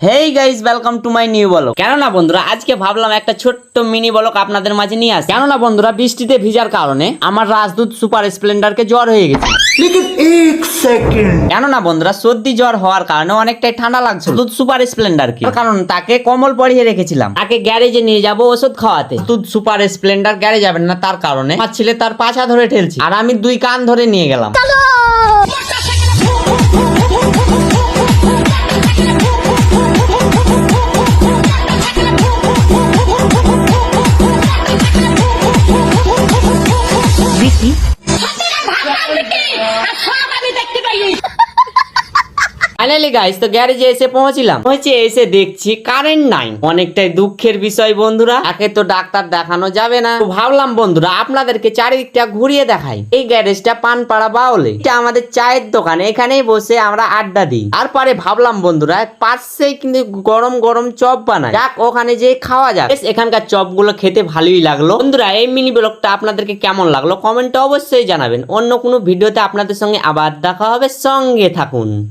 Hey guys, welcome to my new blog. কেননা বন্ধুরা আজকে ভাবলাম একটা ছোট্ট মিনি ব্লগ আপনাদের মাঝে নিয়ে আসি। কেননা বন্ধুরা বৃষ্টিতে ভিজার কারণে আমার রাজদূত সুপার স্প্লেন্ডারকে জ্বর হয়ে গেছে। কেননা বন্ধুরা সর্দি জ্বর হওয়ার কারণে অনেকটাই ঠান্ডা লাগছে দুধ সুপার স্প্লেন্ডারকে, কারণ তাকে কম্বল পরিয়ে রেখেছিলাম। তাকে গ্যারেজে নিয়ে যাব ওষুধ খাওয়াতে। দুধ সুপার স্প্লেন্ডার গ্যারেজ যাবেন না, তার কারণে আমার ছেলে তার পাছা ধরে ঠেলছি আর আমি দুই কান ধরে নিয়ে গেলাম। ফাইনালি গাইস তো গ্যারেজে এসে পৌঁছলাম। এসে দেখছি কারেন্ট নাই, অনেকটাই দুঃখের বিষয় বন্ধুরা। তাকে তো ডাক্তার দেখানো যাবে না, তো ভাবলাম বন্ধুরা আপনাদেরকে চারিদিকটা ঘুরিয়ে দেখাই। এই গ্যারেজটা পানপাড়া বাউলে, এটা আমাদের চায়ের দোকান, এখানেই বসে আমরা আড্ডা দিই। তারপরে ভাবলাম বন্ধুরা পাশেই কিন্তু গরম গরম চপ বানায়, যাক ওখানে যে খাওয়া যাক। এখানকার চপগুলো খেতে ভালোই লাগলো। বন্ধুরা এই মিনি ব্লগটা আপনাদেরকে কেমন লাগলো কমেন্টে অবশ্যই জানাবেন। অন্য কোনো ভিডিওতে আপনাদের সঙ্গে আবার দেখা হবে, সঙ্গে থাকুন।